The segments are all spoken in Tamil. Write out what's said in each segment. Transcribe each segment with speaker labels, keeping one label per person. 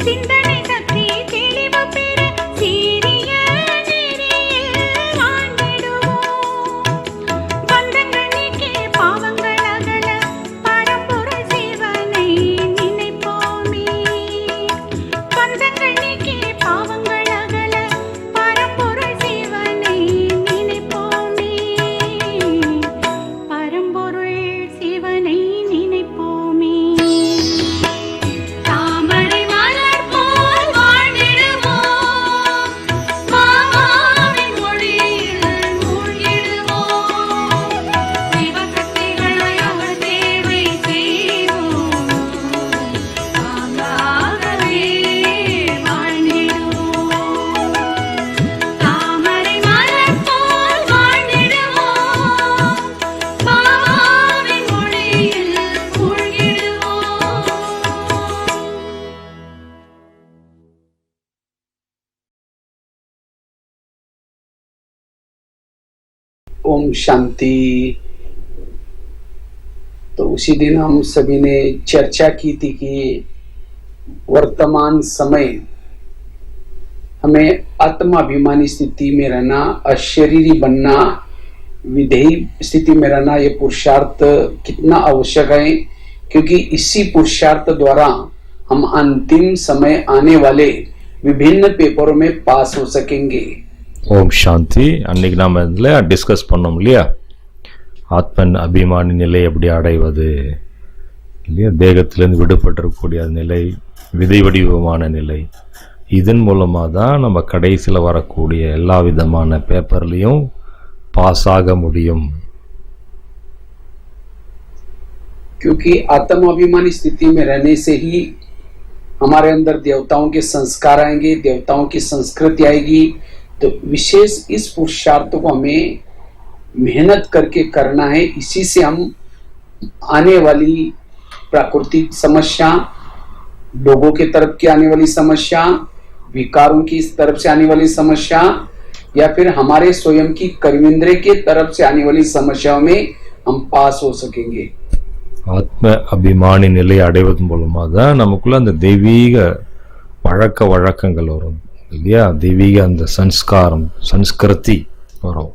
Speaker 1: சிந்தனை சக்தி தெளிவு பெற சீரிய நெறியில் வாழ்ந்திடுவோம். பந்தங்கள் நீக்கி பாவங்கள் அகல பரம்பொருள் சிவனை நினைப்போமே. பந்தங்கள் நீக்கி பாவங்கள் அகல பரம்பொருள் சிவனை நினைப்போமே. பரம்பொருள் சிவனை நினைப்போமே. தாமரை மலர் போல் வாழ்ந்திடுவோம். மாமாவின் மொழியில் மூழ்கிடுவோம். சிவசக்திகளை அவர் சேவை செய்வோம். தாங்களாகவே வாழ்ந்திடுவோம். தாமரை மலர் போல் வாழ்ந்திடுவோம். மாமாவின் மொழியில் மூழ்கிடுவோம்.
Speaker 2: ओम शांति। तो उसी दिन हम सभी ने चर्चा की थी कि वर्तमान समय हमें आत्माभिमानी स्थिति में रहना, अशरीरी बनना, विधेयी स्थिति में रहना, ये पुरुषार्थ कितना आवश्यक है, क्योंकि इसी पुरुषार्थ द्वारा हम अंतिम समय आने वाले विभिन्न पेपरों में पास हो सकेंगे।
Speaker 3: ஓம் சாந்தி. அன்னைக்கு நாம் இதில் டிஸ்கஸ் பண்ணோம் இல்லையா, ஆத்மன் அபிமானி நிலை எப்படி அடைவது இல்லையா, தேகத்திலேருந்து விடுபட்டிருக்கக்கூடிய நிலை, விதை வடிவமான நிலை. இதன் மூலமாக தான் நம்ம கடைசியில் வரக்கூடிய எல்லா விதமான பேப்பர்லேயும் பாஸ் ஆக முடியும்.
Speaker 2: क्योंकि आत्माभिमानी स्थिति में रहने से ही हमारे अंदर देवताओं के संस्कार आएंगे, देवताओं की संस्कृति आएगी। तो विशेष इस पुरुषार्थ को हमें मेहनत करके करना है। इसी से हम आने वाली प्राकृतिक समस्या, लोगों के तरफ की आने वाली समस्या, विकारों की तरफ से आने वाली समस्या, या फिर हमारे स्वयं की कर्मेंद्रिय के तरफ से आने वाली समस्याओं में हम पास हो सकेंगे।
Speaker 3: ஆத்ம அபிமானி நிலை அடைவதன் மூலமாக தான் நமக்குள்ள அந்த தெய்வீக பழக்க வழக்கங்கள் வரும் இல்லையா, தெய்வீக அந்த சன்ஸ்காரம், சன்ஸ்கிருதி வரும்.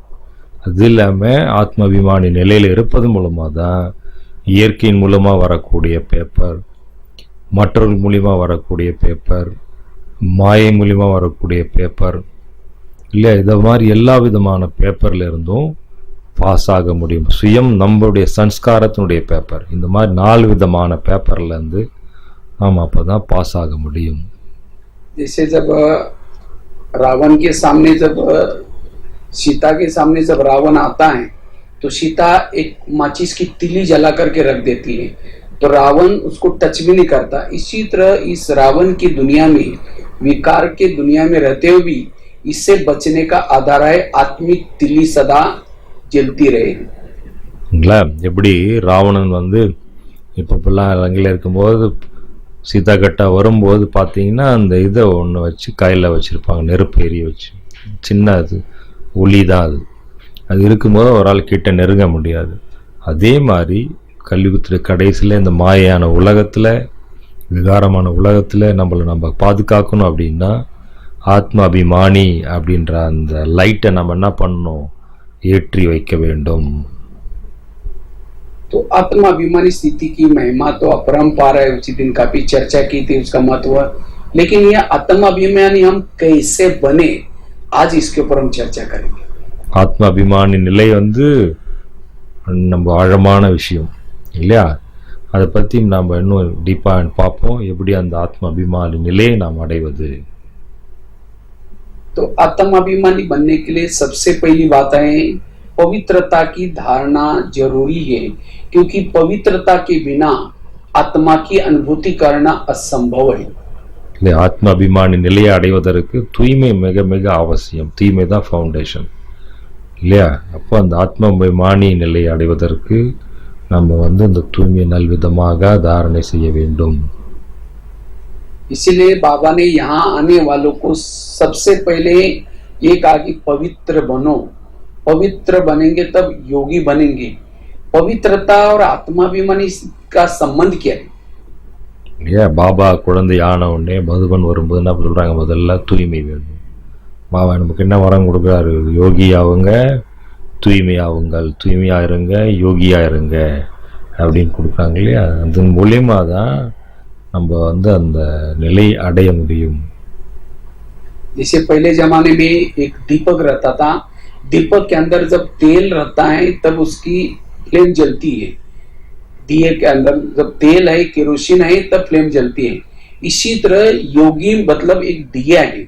Speaker 3: அது இல்லாமல் ஆத்ம அபிமானி நிலையில் இருப்பது மூலமாக தான் இயற்கையின் மூலமாக வரக்கூடிய பேப்பர், மற்றவர்கள் மூலியமாக வரக்கூடிய பேப்பர், மாயை மூலியமாக வரக்கூடிய பேப்பர் இல்லை, இதை மாதிரி எல்லா விதமான பேப்பர்ல இருந்தும் பாஸ் ஆக முடியும். சுயம் நம்மளுடைய சன்ஸ்காரத்தினுடைய பேப்பர், இந்த மாதிரி 4 விதமான பேப்பர்லேருந்து நாம் அப்போ தான் பாஸ் ஆக முடியும்.
Speaker 2: जैसे जब रावण के सामने, जब सीता के सामने जब रावण आता है तो सीता एक माचिस की तिली जला करके रख देती है, तो रावण उसको टच भी नहीं करता। इसी तरह इस रावण की दुनिया में, विकार के दुनिया में रहते हुए भी इससे बचने का आधार है आत्मिक तिली सदा जलती रहे।
Speaker 3: எப்படி ராவணன் இப்போலாம் இலங்கையில் இருக்கும்போது சீதா கட்டா வரும்போது பார்த்தீங்கன்னா அந்த இதை ஒன்று வச்சு கையில் வச்சுருப்பாங்க, நெருப்பு எரிய வச்சு, சின்ன அது ஒளி தான் அது இருக்கும்போது ஒரு ஆள் கிட்ட நெருங்க முடியாது. அதே மாதிரி கலியுகத்தில் கடைசியில் இந்த மாயான உலகத்தில், விகாரமான உலகத்தில் நம்ம பாதுகாக்கணும் அப்படின்னா ஆத்ம அபிமானி அப்படின்ற அந்த லைட்டை நம்ம என்ன பண்ணணும், ஏற்றி வைக்க வேண்டும்.
Speaker 2: तो आत्माभिमानी स्थिति की महिमा तो अपरंपार है, उसी दिन काफी चर्चा की थी उसका महत्व। लेकिन यह आत्माभिमानी हम कैसे बने, आज इसके ऊपर हम चर्चा करेंगे।
Speaker 3: ஆத்ம அபிமானி நிலை நம்ம ஆழமான விஷயம் இல்லையா, அதை பற்றி நாம் இன்னும் டீப்பாக பார்ப்போம், எப்படி அந்த ஆத்ம அபிமானி நிலையை நாம் அடைவது.
Speaker 2: तो आत्माभिमानी बनने के लिए सबसे पहली बात है पवित्रता की धारणा जरूरी है, क्योंकि पवित्रता के बिना आत्मा की अनुभूति करना असंभव है।
Speaker 3: ஆத்ம அபிமானி நிலையை அடைவதற்கு தூய்மை மிக மிக அவசியம். தூய்மை தான் ஃபவுண்டேஷன் இல்லையா. அப்போ அந்த ஆத்ம அபிமானி நிலையை அடைவதற்கு நம்ம அந்த தூய்மையை நல்விதமாக தாரணை செய்ய வேண்டும்.
Speaker 2: इसीलिए बाबा ने यहाँ आने वालों को सबसे पहले ये कहा कि पवित्र बनो। पवित्र बनेंगे तब योगी बनेंगे। पवित्रता और आत्माभिमानी का संबंध क्या है?
Speaker 3: இல்லையா? பாபா குழந்தை ஆன உடனே மதுபன் வரும்போது என்ன சொல்கிறாங்க? முதல்ல தூய்மை வேணும். பாபா நமக்கு என்ன வரம் கொடுக்குறாரு? யோகி ஆகுங்க, தூய்மையாவுங்கள், தூய்மையாக இருங்க, யோகியாக இருங்க அப்படின்னு கொடுக்குறாங்க இல்லையா? அதன் மூலியமாக தான் நம்ம வந்து அந்த நிலை அடைய முடியும்.
Speaker 2: जैसे पहले जमाने में एक दीपक रहता था, दीपक के अंदर जब तेल रहता है तब उसकी फ्लेम जलती है। दिए के अंदर जब तेल है, केरोसिन है, तब फ्लेम जलती है। इसी तरह योगी मतलब एक दिया है।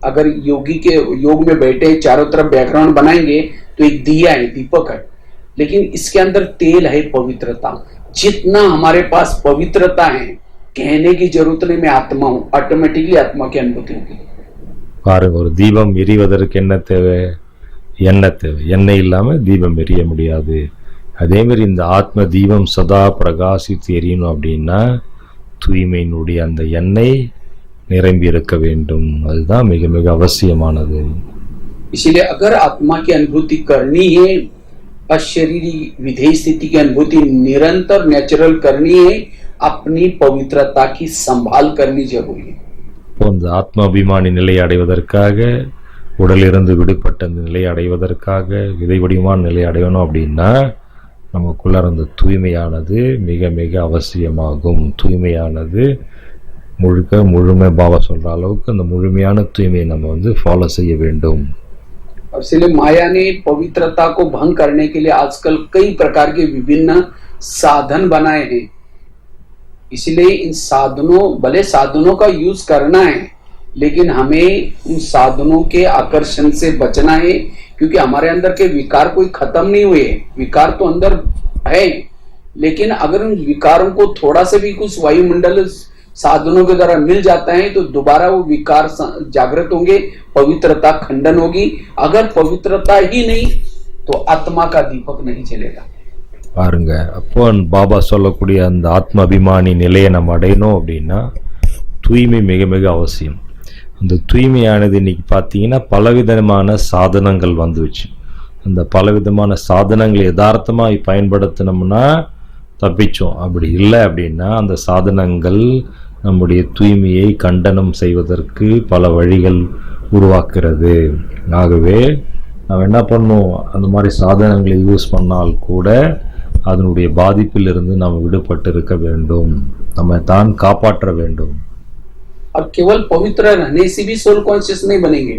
Speaker 2: अगर योगी के योग में बैठे चारों तरफ बैकग्राउंड बनाएंगे तो एक दिया है, दीपक है, लेकिन इसके अंदर तेल है, पवित्रता। जितना हमारे पास पवित्रता है, कहने की जरूरत नहीं, मैं आत्मा हूं, ऑटोमेटिकली आत्मा की अनुभूति होगी।
Speaker 3: பாருங்க, ஒரு தீபம் எரிவதற்கு என்ன தேவை? எண்ணெய் தேவை. எண்ணெய் இல்லாமல் தீபம் எரிய முடியாது. அதேமாரி இந்த ஆத்ம தீபம் சதா பிரகாசித்து எரியணும் அப்படின்னா தூய்மையினுடைய அந்த எண்ணெய் நிரம்பி இருக்க வேண்டும். அதுதான் மிக மிக அவசியமானது.
Speaker 2: इसीलिए अगर आत्मा की अनुभूति करनी है, अशरीरी विधेय स्थिति की अनुभूति निरंतर नेचुरल करनी है, अपनी पवित्रता की संभाल करनी जरूरी है।
Speaker 3: அந்த ஆத்மாபிமானி நிலையை அடைவதற்காக, உடலிருந்து விடுபட்ட அந்த நிலையை அடைவதற்காக, விதை வடிவமான நிலையை அடையணும் அப்படின்னா நமக்குள்ள அந்த தூய்மையானது மிக மிக அவசியமாகும். தூய்மையானது முழுமை பாபா சொல்ற அளவுக்கு அந்த முழுமையான தூய்மையை நம்ம வந்து ஃபாலோ செய்ய வேண்டும்.
Speaker 2: इसलिए माया ने पवित्रता को भंग करने के लिए आजकल कई प्रकार के विभिन्न साधन बनाए हैं। इसलिए इन साधनों, भले साधनों का यूज करना है, लेकिन हमें उन साधनों के आकर्षण से बचना है, क्योंकि हमारे अंदर के विकार कोई खत्म नहीं हुए। विकार तो अंदर है, लेकिन अगर उन विकारों को थोड़ा से भी कुछ वायुमंडल साधनों के द्वारा मिल जाता है तो दोबारा वो विकार जागृत होंगे, पवित्रता खंडन होगी। अगर पवित्रता ही नहीं तो आत्मा का दीपक नहीं चलेगा।
Speaker 3: பாருங்க, அப்போ பாபா சொல்லக்கூடிய அந்த ஆத்ம அபிமானி நிலையை நம்ம அடையணும் அப்படின்னா தூய்மை மிக மிக அவசியம். அந்த தூய்மையானது இன்னைக்கு பார்த்தீங்கன்னா பலவிதமான சாதனங்கள் வந்துச்சு. அந்த பலவிதமான சாதனங்களை யதார்த்தமாக பயன்படுத்தினோம்னா தப்பிச்சோம். அப்படி இல்லை அப்படின்னா அந்த சாதனங்கள் நம்முடைய தூய்மையை கண்டனம் செய்வதற்கு பல வழிகள் உருவாக்குறது. ஆகவே நாம் என்ன பண்ணோம்? அந்த மாதிரி சாதனங்களை யூஸ் பண்ணால் கூட அதனுடைய பாதிப்பில் இருந்து நாம் விடுபட்டு இருக்க வேண்டும், நம்ம தான் காப்பாற்ற வேண்டும்.
Speaker 2: और केवल पवित्र रहने से भी सोल कॉन्शियस नहीं बनेंगे,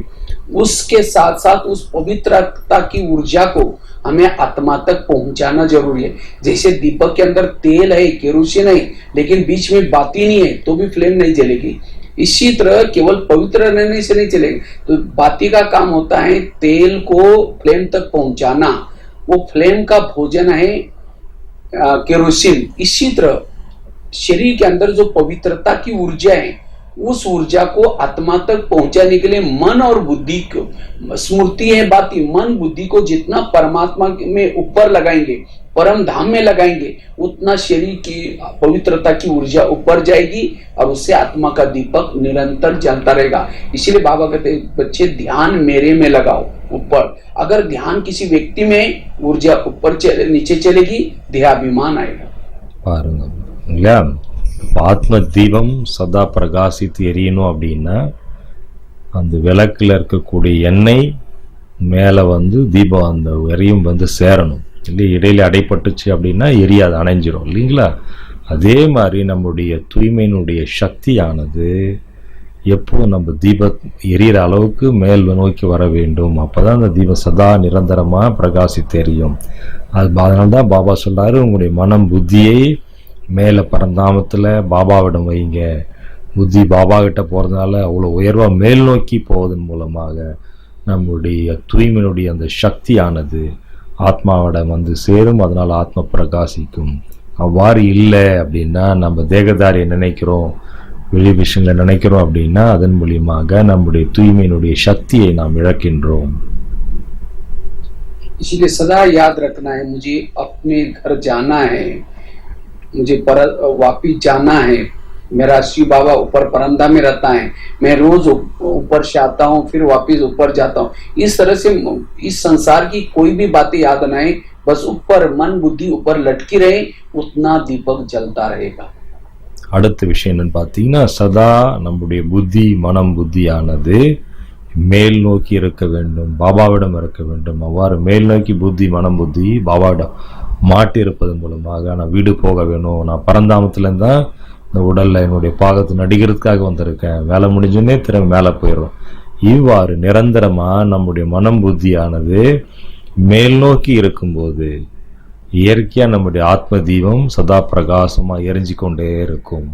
Speaker 2: उसके साथ साथ उस पवित्रता की ऊर्जा को हमें आत्मा तक पहुंचाना जरूरी है। जैसे दीपक के अंदर तेल है, केरोसिन है, लेकिन बीच में बाती नहीं है तो भी फ्लेम नहीं जलेगी। इसी तरह केवल पवित्र रहने से नहीं चलेगा। तो बाती का काम होता है तेल को फ्लेम तक पहुंचाना, वो फ्लेम का भोजन है केरोसिन। इसी तरह शरीर के अंदर जो पवित्रता की ऊर्जा है, उस ऊर्जा को आत्मा तक पहुंचाने के लिए मन और बुद्धि को, स्मृति है बाती, मन बुद्धि को जितना परमात्मा में ऊपर लगाएंगे, परम धाम में लगाएंगे, उतना शरीर की पवित्रता की ऊर्जा ऊपर जाएगी और उससे आत्मा का दीपक निरंतर जलता रहेगा। इसीलिए बाबा कहते हैं बच्चे ध्यान मेरे में लगाओ ऊपर। अगर ध्यान किसी व्यक्ति में, ऊर्जा ऊपर नीचे चलेगी, देहाभिमान आएगा।
Speaker 3: பாருங்க இல்லையா? ஆத்ம தீபம் சதா பிரகாசித்து எரியணும் அப்படின்னா அந்த விளக்கில் இருக்கக்கூடிய எண்ணெய் மேலே வந்து தீபம் அந்த எரியும் வந்து சேரணும். இல்லை இடையில அடைப்பட்டுச்சு அப்படின்னா எரியாது, அணைஞ்சிரும் இல்லைங்களா? அதே மாதிரி நம்முடைய தூய்மையினுடைய சக்தியானது எப்போ நம்ம தீபம் எரியிற அளவுக்கு மேல் நோக்கி வர வேண்டும். அப்போ தான் அந்த தீபம் சதா நிரந்தரமாக பிரகாசித்து எரியும். அதனால தான் பாபா சொல்கிறாரு, உங்களுடைய மனம் புத்தியை மேலே பரந்தாமத்தில் பாபாவிடம் வைங்க. புத்தி பாபா கிட்ட போகிறதுனால அவ்வளோ உயர்வாக மேல் நோக்கி போவதன் மூலமாக நம்முடைய தூய்மையினுடைய அந்த சக்தியானது ஆத்மாவிடம் வந்து சேரும். அதனால் ஆத்மா பிரகாசிக்கும். அவ்வாறு இல்லை அப்படின்னா நம்ம தேகதாரியை நினைக்கிறோம், வெளி விஷயங்களை நினைக்கிறோம் அப்படின்னா அதன் மூலியமாக நம்முடைய தூய்மையினுடைய சக்தியை நாம் இழக்கின்றோம்.
Speaker 2: इसलिए सदा याद रखना है, मुझे अपने घर जाना है, मुझे वापिस जाना है। मेरा शिव बाबा ऊपर परमधाम में रहता है, मैं रोज ऊपर से आता हूँ, फिर वापिस ऊपर जाता हूँ। इस तरह से इस संसार की कोई भी बातें याद न आए, बस ऊपर मन बुद्धि ऊपर लटकी रहे, उतना दीपक जलता रहेगा।
Speaker 3: அடுத்த விஷயம் என்னன்னு பார்த்தீங்கன்னா, சதா நம்முடைய புத்தி மனம் புத்தியானது மேல் நோக்கி இருக்க வேண்டும், பாபாவிடம் இருக்க வேண்டும். அவ்வாறு மேல் நோக்கி புத்தி மனம் புத்தி பாபாவிடம் மாட்டி இருப்பதன் மூலமாக நான் வீடு போக வேணும், நான் பரந்தாமத்துலேருந்து தான் இந்த உடலில் என்னுடைய பாகத்தை நடிக்கிறதுக்காக வந்திருக்கேன், வேலை முடிஞ்சுன்னே திரும்ப மேலே போயிடும். இவ்வாறு நிரந்தரமாக நம்முடைய மனம் புத்தியானது மேல் நோக்கி இருக்கும்போது இயற்கையாக நம்முடைய ஆத்ம தீபம் சதா பிரகாசமாக எரிஞ்சு கொண்டே இருக்கும்.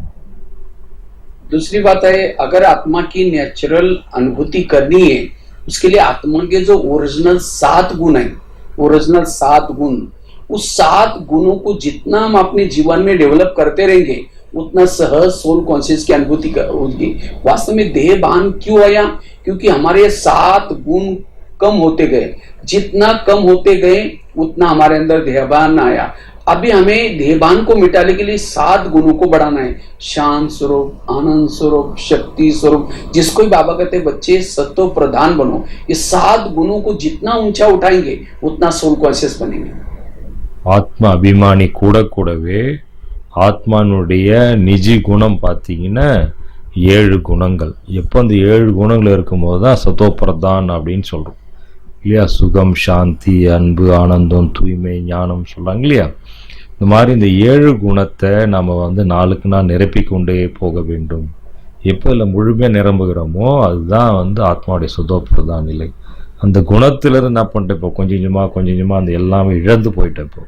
Speaker 2: दूसरी बात है, अगर आत्मा की नेचुरल अनुभूति करनी है, उसके लिए आत्मा के जो ओरिजिनल 7 गुण है, ओरिजिनल 7 गुण, उस 7 गुणों को जितना हम अपने जीवन में डेवलप करते रहेंगे उतना सहज सोल कॉन्शियस की अनुभूति होगी। वास्तव में देहभान क्यों आया? क्योंकि हमारे 7 गुण कम होते गए, जितना कम होते गए उतना हमारे अंदर देहभान आया। अभी हमें देहभान को मिटाने के लिए 7 गुणों को बढ़ाना है, शांत स्वरूप, आनंद स्वरूप, शक्ति स्वरूप, जिसको बाबा कहते हैं बच्चे सत्व प्रधान बनो। ये 7 गुणों को जितना ऊंचा उठाएंगे उतना सोल कॉन्शियस बनेंगे।
Speaker 3: ஆத்ம அபிமானி கூட கூடவே ஆத்மானுடைய நிஜி குணம் பார்த்தீங்கன்னா 7 குணங்கள். எப்போ அந்த 7 குணங்கள் இருக்கும்போது தான் சத்தோப்பிரதான் அப்படின்னு சொல்கிறோம் இல்லையா? சுகம், சாந்தி, அன்பு, ஆனந்தம், தூய்மை, ஞானம் சொல்கிறாங்க இல்லையா? இந்த மாதிரி இந்த 7 குணத்தை நம்ம நாளுக்கு நாள் நிரப்பிக் கொண்டே போக வேண்டும். எப்போ இதில் முழுமையாக நிரம்புகிறோமோ அதுதான் ஆத்மாவுடைய சுதோப்பிரதான் நிலை. அந்த குணத்திலிருந்து என்ன பண்ணிட்டேன், இப்போ கொஞ்சம் கொஞ்சமாக அந்த எல்லாமே இழந்து போயிட்டேன் இப்போ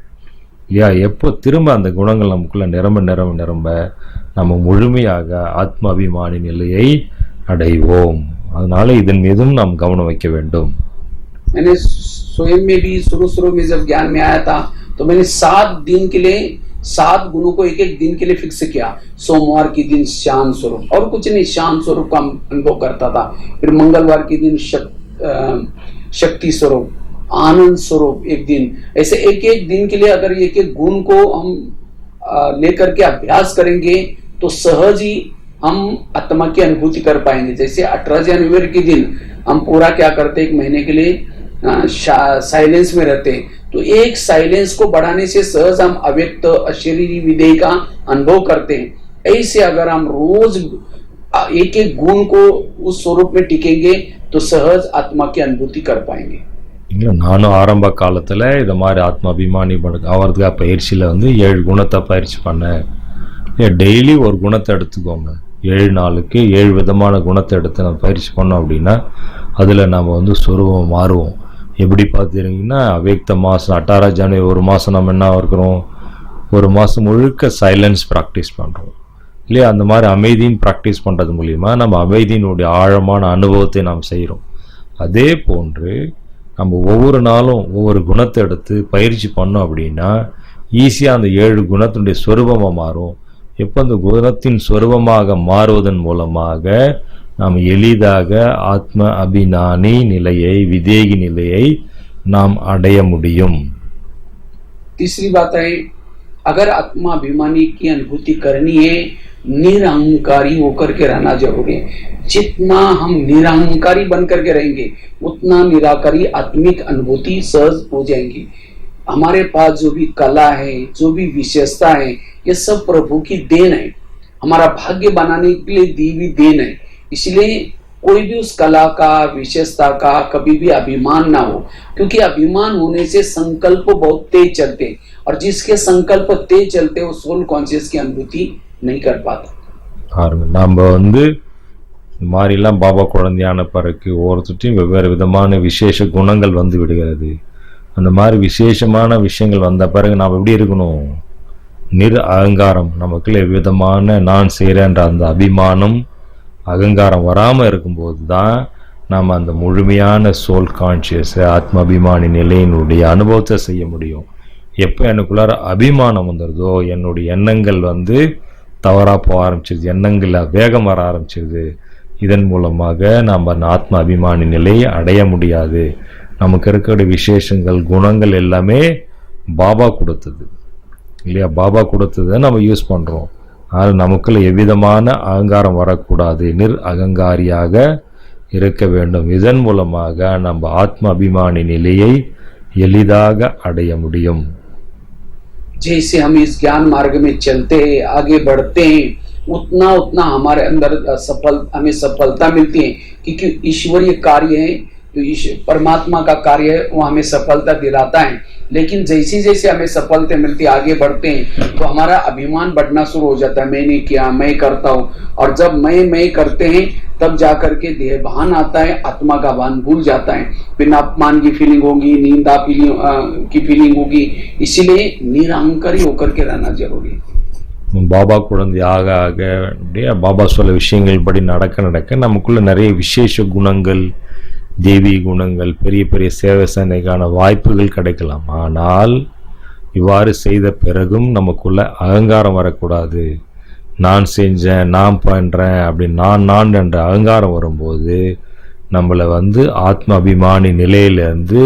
Speaker 3: இல்லையா? எப்போ திரும்ப அந்த குணங்கள் நமக்குள்ள நிரம்ப நிரம்ப நிரம்ப நம்ம முழுமையாக ஆத்ம அபிமானி நிலையை அடைவோம். அதனால இதன் மீதும் நாம் கவனம் வைக்க வேண்டும்.
Speaker 2: मैंने स्वयं में भी शुरू में जब ज्ञान में आया था तो मैंने 7 दिन के लिए 7 गुणों को एक दिन के लिए फिक्स किया। सोमवार के दिन शांत स्वरूप, और कुछ नहीं, शांत स्वरूप का अनुभव करता था। फिर मंगलवार के दिन शक्ति स्वरूप, आनंद स्वरूप एक दिन। ऐसे एक एक दिन के लिए अगर एक एक गुण को हम लेकर के अभ्यास करेंगे तो सहज ही हम आत्मा की अनुभूति कर पाएंगे। जैसे 18 जनवरी के दिन हम पूरा क्या करते, एक महीने के लिए साइलेंस में रहते, तो एक साइलेंस को बढ़ाने से सहज हम अव्यक्त अशरीरी विधेय का अनुभव करते हैं। ऐसे अगर हम रोज एक एक गुण को उस स्वरूप में टिकेंगे तो सहज आत्मा की अनुभूति कर पाएंगे।
Speaker 3: நானும் ஆரம்ப காலத்தில் இது மாதிரி ஆத்ம அபிமானி ஆகிறதுக்காக பயிற்சியில் 7 குணத்தை பயிற்சி பண்ணேன். டெய்லி ஒரு குணத்தை எடுத்துக்கோங்க, 7 நாளுக்கு 7 விதமான குணத்தை எடுத்து நம்ம பயிற்சி பண்ணோம் அப்படின்னா அதில் நம்ம சொரூபம் மாறுவோம். எப்படி பார்த்துருங்கன்னா, அவ்யக்த மாதம் 18 ஜனவரி ஒரு மாதம் நம்ம என்ன இருக்கிறோம், ஒரு மாதம் முழுக்க சைலன்ஸ் ப்ராக்டிஸ் பண்ணுறோம் இல்லையா? அந்த மாதிரி அமைதியின் ப்ராக்டிஸ் பண்ணுறது மூலிமா நம்ம அமைதியினுடைய ஆழமான அனுபவத்தை நாம் செய்கிறோம். அதே போன்று நம்ம ஒவ்வொரு நாளும் ஒவ்வொரு குணத்தை எடுத்து பயிற்சி பண்ணோம் அப்படின்னா ஈஸியாக அந்த 7 குணத்தினுடைய சொரூபமாக மாறும். எப்போ அந்த குணத்தின் சொரூபமாக மாறுவதன் மூலமாக நாம் எளிதாக ஆத்ம அபிமானி நிலையை, விதேகி நிலையை நாம் அடைய முடியும்.
Speaker 2: तीसरी बात है, अगर आत्मा अभिमानी की अनुभूति करनी है, निरहंकारी होकर के रहना जरूरी है। जितना हम निरहंकारी बन करके रहेंगे उतना निराकारी आत्मिक अनुभूति सहज हो जाएंगी। हमारे पास जो भी कला है, जो भी विशेषता है, ये सब प्रभु की देन है, हमारा भाग्य बनाने के लिए दी हुई देन है। इसलिए कोई भी उस कला का, विशेषता का कभी भी अभिमान ना हो, क्योंकि अभिमान होने से संकल्प बहुत तेज चलते, और जिसके संकल्प तेज चलते वो सोल कॉन्शियस की अनुभूति नहीं कर पाता।
Speaker 3: நம்ம இந்த மாதிரிலாம் பாபா குழந்தையான பிறகு ஒவ்வொருத்தையும் வெவ்வேறு விதமான விசேஷ குணங்கள் விடுகிறது. அந்த மாதிரி விசேஷமான விஷயங்கள் வந்த பிறகு நாம் எப்படி இருக்கணும், அகங்காரம் நமக்குள்ள எவ்விதமான நான் செய்கிறேன்ற அந்த அபிமானம் அகங்காரம் வராமல் இருக்கும்போது தான் நாம் அந்த முழுமையான சோல் கான்ஷியஸ் ஆத்ம அபிமானி நிலையினுடைய அனுபவத்தை செய்ய முடியும். எப்போ எனக்குள்ளார அபிமானம் வந்துடுதோ என்னுடைய எண்ணங்கள் தவறாக போக ஆரம்பிச்சிருது, எண்ணங்கள் வேகம் வர ஆரம்பிச்சிருது. இதன் மூலமாக நாம் அந்த ஆத்ம அபிமானி நிலையை அடைய முடியாது. நமக்கு இருக்கிற விசேஷங்கள் குணங்கள் எல்லாமே பாபா கொடுத்தது இல்லையா? பாபா கொடுத்ததை நம்ம யூஸ் பண்ணுறோம். ஆனால் நமக்குள்ள எவ்விதமான அகங்காரம் வரக்கூடாது, அகங்காரியாக இருக்க வேண்டும். இதன் மூலமாக நம்ம ஆத்ம அபிமானி நிலையை எளிதாக அடைய முடியும்.
Speaker 2: जैसे हम इस ज्ञान मार्ग में चलते हैं, आगे बढ़ते हैं, उतना उतना हमारे अंदर हमें सफलता मिलती है, क्योंकि ईश्वरीय कार्य है, जो परमात्मा का कार्य है वो हमें सफलता दिलाता है। लेकिन जैसे जैसे हमें सफलता मिलती आगे बढ़ते हैं तो हमारा अभिमान बढ़ना शुरू हो जाता है, मैंने किया, मैं करता हूँ। और जब मैं करते हैं तब जाकर के देह भान आता है, आत्मा का भान भूल जाता है, फिर अपमान की फीलिंग होगी, निंदा की फीलिंग होगी। इसीलिए निरहंकारी होकर के रहना जरूरी है।
Speaker 3: பாபா குழந்தை ஆக ஆக அப்படியே பாபா சொல்ல விஷயங்கள் படி நடக்க நடக்க நமக்குள்ள நிறைய விசேஷ குணங்கள், தேவி குணங்கள், பெரிய பெரிய சேவை செய்யக்கான வாய்ப்புகள் கிடைக்கலாம். ஆனால் இவ்வாறு செய்த பிறகும் நமக்குள்ள அகங்காரம் வரக்கூடாது. நான் செஞ்சேன், நான் பண்ணுறேன் அப்படி நான் என்ற அகங்காரம் வரும்போது நம்மளை ஆத்ம அபிமானி நிலையிலேருந்து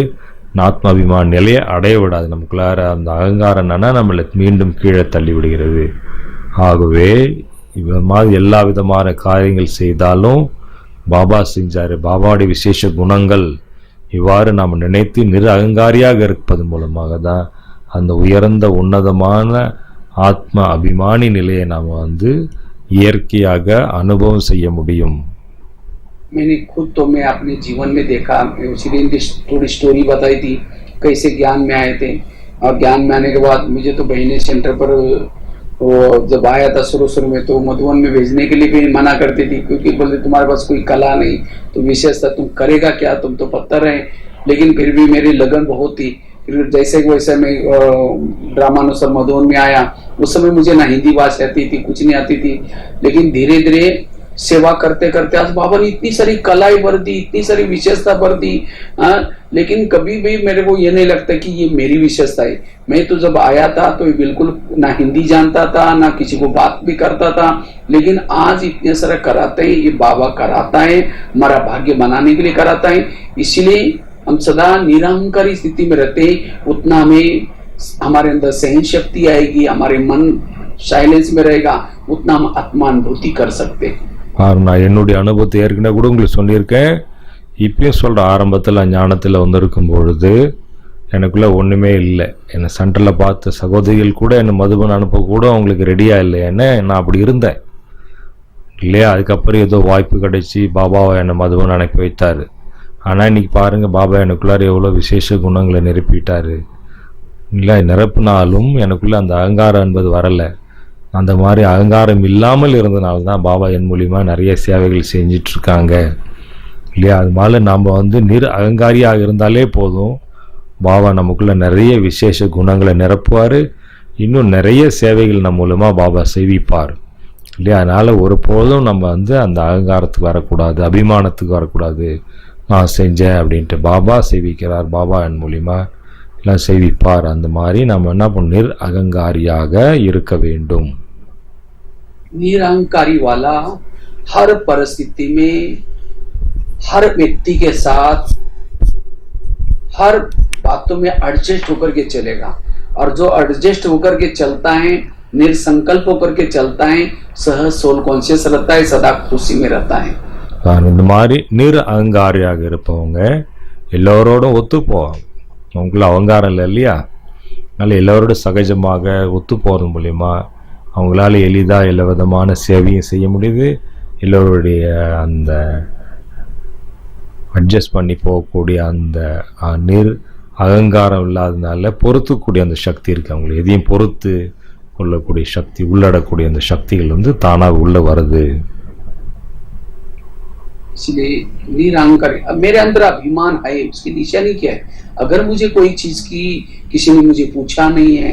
Speaker 3: ஆத்ம அபிமானி நிலையை அடைய விடாது. நமக்குள்ளார அந்த அகங்காரம் என்னன்னா நம்மளை மீண்டும் கீழே தள்ளி விடுகிறது. ஆகவே இவ மாதிரி எல்லா விதமான காரியங்கள் செய்தாலும் பாபா செஞ்சார். பாபாவுடைய விசேஷ குணங்கள் இவ்வாறு நாம் நினைத்து நிறு அகங்காரியாக இருப்பது மூலமாக தான் அந்த உயர்ந்த உன்னதமான ஆத்ம அபிமானி நிலையை நாம் இயற்கையாக அனுபவம் செய்ய முடியும்.
Speaker 2: मैंने खुद तो मैं अपने जीवन में देखा, श्री ने थोड़ी स्टोरी बताई थी कैसे ज्ञान में आए थे। और ज्ञान में आने के बाद मुझे तो बहने सेंटर पर वो जब आया था शुरू में तो मधुबन में भेजने के लिए भी मना करती थी, क्योंकि बोलते तुम्हारे पास कोई कला नहीं, तो विशेषता तुम करेगा क्या, तुम तो पत्थर है। लेकिन फिर भी मेरी लगन बहुत थी। फिर जैसे वैसे मैं ड्रामानुसार मधुबन में आया। उस समय मुझे ना हिंदी भाषा आती थी, कुछ नहीं आती थी, लेकिन धीरे धीरे सेवा करते करते आज बाबा ने इतनी सारी कलाएं भर दी, इतनी सारी विशेषता भर दी। लेकिन कभी भी मेरे को ये नहीं लगता कि ये मेरी विशेषता है। मैं तो जब आया था तो बिल्कुल ना हिंदी जानता था, ना किसी को बात भी करता था, लेकिन आज इतने सारे कराते हैं, ये बाबा कराता है, हमारा भाग्य बनाने के लिए कराता है। इसलिए हम सदा निरहंकारी स्थिति में रहते हैं, उतना हमें हमारे अंदर सहन शक्ति आएगी, हमारे मन साइलेंस में रहेगा, उतना हम आत्मानुभूति कर सकते हैं।
Speaker 3: நான் என்னுடைய அனுபவத்தை ஏற்கனவே கூட உங்களுக்கு சொல்லியிருக்கேன், இப்பயும் சொல்கிறேன். ஆரம்பத்தில் ஞானத்தில் வந்திருக்கும் பொழுது எனக்குள்ளே ஒன்றுமே இல்லை. என்னை சென்டரில் பார்த்த சகோதரிகள் கூட என்னை மதுபன் அனுப்ப கூட அவங்களுக்கு ரெடியாக இல்லை. என்ன நான் அப்படி இருந்தேன் இல்லையா. அதுக்கப்புறம் ஏதோ வாய்ப்பு கிடைச்சி பாபாவை என்னை மதுபன் அனுப்பி வைத்தார். ஆனால் இன்றைக்கி பாருங்கள், பாபா எனக்குள்ளார எவ்வளோ விசேஷ குணங்களை நிரப்பிட்டார். இல்லை நிரப்பினாலும் எனக்குள்ளே அந்த அகங்காரம் என்பது வரலை. அந்த மாதிரி அகங்காரம் இல்லாமல் இருந்தனால தான் பாபா என் மூலிமா நிறைய சேவைகள் செஞ்சிட்ருக்காங்க இல்லையா. அது மாதிரி நாம் நிர் அகங்காரியாக இருந்தாலே போதும், பாபா நமக்குள்ளே நிறைய விசேஷ குணங்களை நிரப்புவார். இன்னும் நிறைய சேவைகள் நம்ம மூலமாக பாபா செய்விப்பார் இல்லையா. அதனால் ஒருபோதும் நம்ம அந்த அகங்காரத்துக்கு வரக்கூடாது, அபிமானத்துக்கு வரக்கூடாது. நான் செஞ்சேன் அப்படின்ட்டு பாபா செய்விக்கிறார், பாபா என் மூலிமா எல்லாம் செய்விப்பார். அந்த மாதிரி நம்ம என்ன பண்ண நிர் அகங்காரியாக இருக்க வேண்டும்.
Speaker 2: निरहंकारी वाला हर परिस्थिति में हर व्यक्ति के साथ हर बातों में एडजस्ट होकर के चलेगा। और जो एडजस्ट होकर के चलता है, निरसंकल्प होकर के चलता है, सहज सोल कॉन्शियस रहता है, सदा खुशी में रहता है।
Speaker 3: இந்த மாதிரி நிர் அகங்காரியாக இருப்பவங்க எல்லோரோடும் ஒத்து போவாங்க. அவங்கள அகங்காரம் இல்லை இல்லையா. அதனால் எல்லோரோட சகஜமாக ஒத்து போகிறது மூலிமா அவங்களால எளிதாக எல்லா விதமான சேவையும் செய்ய முடியுது. எல்லோருடைய அந்த அட்ஜஸ்ட் பண்ணி போகக்கூடிய அந்த நிர் அகங்காரம் இல்லாததுனால பொறுத்துக்கூடிய அந்த சக்தி இருக்குது. அவங்களுக்கு எதையும் பொறுத்து கொள்ளக்கூடிய சக்தி, உள்ளடக்கூடிய அந்த சக்திகள் தானாக உள்ள வருது.
Speaker 2: इसलिए निरहंकारी, अब मेरे अंदर अभिमान है, उसकी निशानी क्या है? अगर मुझे कोई चीज की किसी ने मुझे पूछा नहीं है,